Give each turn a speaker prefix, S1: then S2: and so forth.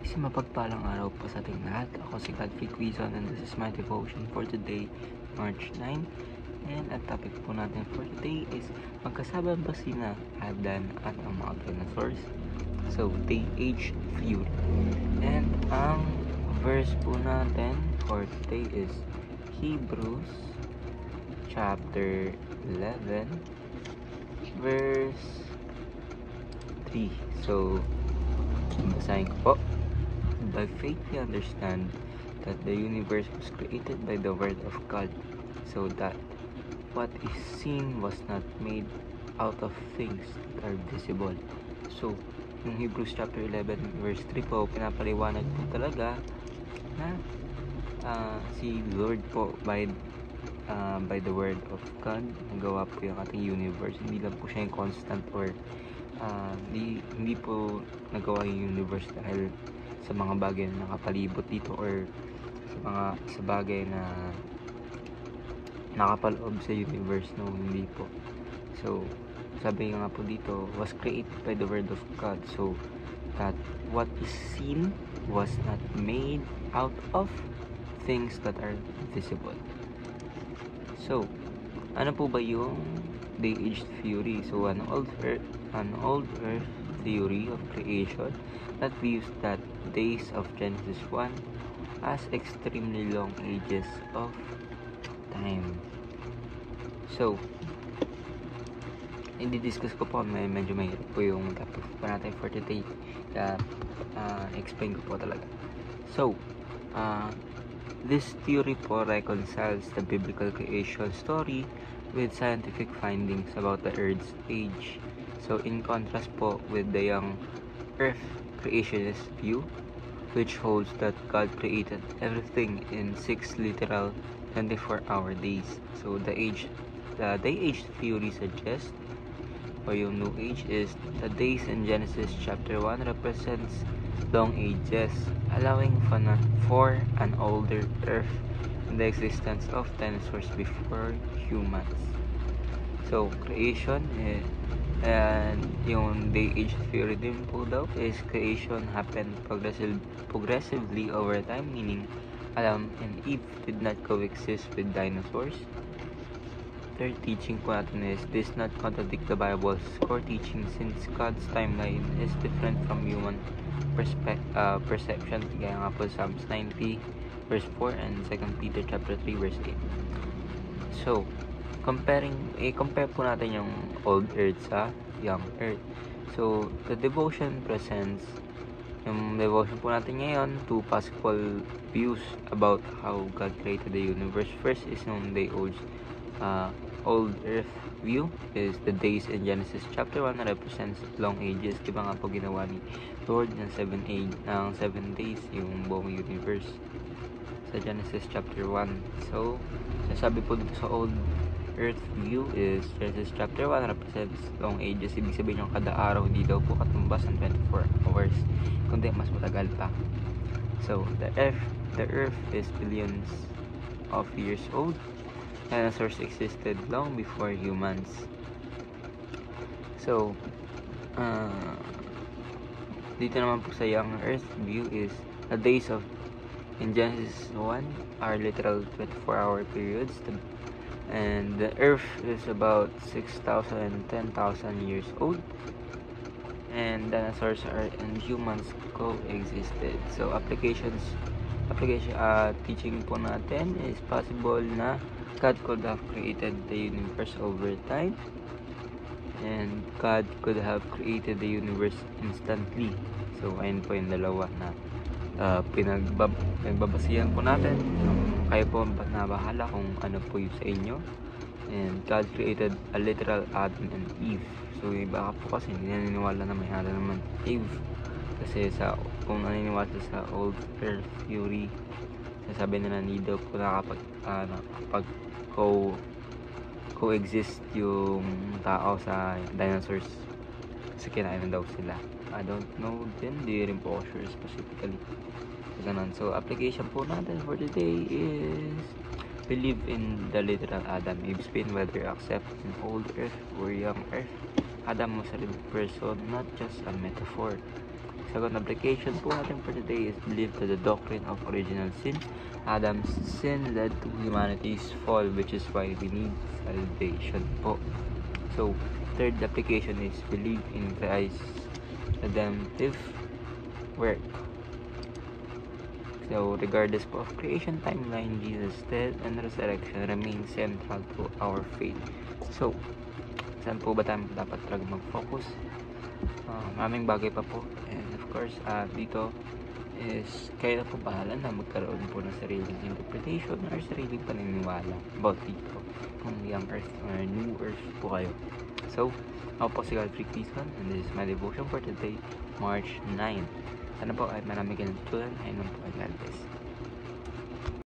S1: Mapagpalang araw po sa ating lahat. Ako si Godfrey Quizon and this is my devotion for today, March 9. And ang topic po natin for today is magkasama ba sina Adan at ang mga dinosaurs? So, they aged few. And ang verse po natin for today is Hebrews chapter 11 verse 3. So, basahin ko po. By faith we understand that the universe was created by the word of God, so that what is seen was not made out of things that are visible. So, yung Hebrews chapter 11 verse 3 po, pinapaliwanag po talaga na si Lord po by the word of God, nagawa po yung ating universe. Hindi lang po siya yung constant or hindi po nagawa yung universe dahil sa mga bagay na nakapalibot dito or sa bagay na nakapaloob sa universe, no, hindi po. So, sabi nga po dito, was created by the word of God, so that what is seen was not made out of things that are visible. So, ano po ba yung day-aged theory? So, an old earth theory of creation that views that days of Genesis 1 as extremely long ages of time. So, i-discuss ko po, medyo mahirap po yung topic po natin for today, kaya explain ko po talaga. So, this theory po reconciles the biblical creation story with scientific findings about the Earth's age. So, in contrast po with the young Earth creationist view, which holds that God created everything in 6 literal 24-hour days. So, the day-age theory suggests, or yung New Age, is the days in Genesis chapter 1 represents long ages, allowing for an older Earth and the existence of dinosaurs before humans. So, creation and yung day-age theory din po daw is creation happened progressively over time, meaning Adam and Eve did not coexist with dinosaurs. Third teaching po natin is this not contradict the Bible's core teaching, since God's timeline is different from human perception. Kaya nga po Psalms 90 verse 4 and 2 Peter chapter 3 verse 8. So, compare po natin yung old earth sa young earth. So, the devotion presents yung devotion po natin ngayon, two possible views about how God created the universe. First is yung old earth view, is the days in Genesis chapter 1 represents long ages. Diba nga po ginawa ni Lord ng 7 days yung buong universe sa Genesis chapter 1. So, sasabi po dito sa old earth view is Genesis chapter 1 represents long ages. Ibig sabihin yung kada araw hindi daw po katumbas ng 24 hours, kundi mas matagal pa. So, the earth is billions of years old. Dinosaurs existed long before humans. So, dito naman po sa young earth view is the days in Genesis 1 are literal 24-hour periods, and the earth is about 6,000 and 10,000 years old, and dinosaurs and humans coexisted. So application teaching po natin is possible na God could have created the universe over time, and God could have created the universe instantly. So ayun po yung dalawa na pinagbabasihan po natin. Kayo po na bahala kung ano po yung sa inyo. And God created a literal Adam and Eve. So iba po kasi hindi naniniwala na may Adam naman Eve, kasi kung naniniwala sa old earth theory, sasabi nila hindi daw po nakapag coexist yung tao sa dinosaurs kasi kinain na daw sila. I don't know din, di rin po ako sure specifically. Ganun. So, application po natin for today is believe in the literal Adam. Ibig sabihin whether accept an old earth or young earth, Adam was a real person, not just a metaphor. Second application po natin for today is believe to the doctrine of original sin. Adam's sin led to humanity's fall, which is why we need salvation po. So, third application is believe in Christ's redemptive work. So, regardless po of creation timeline, Jesus' death and resurrection remains central to our faith. So, saan po ba tayo dapat talaga mag-focus? Maraming bagay pa po. And of course, dito is kayo na po bahala na magkaroon po ng sariling interpretation or sariling paniniwala about dito kung young earth or new earth po kayo. So, ako po si Godfrey Quizon and this is my devotion for today, March 9. Sana po ay marami kayong tutunan. Ayun po ay God bless.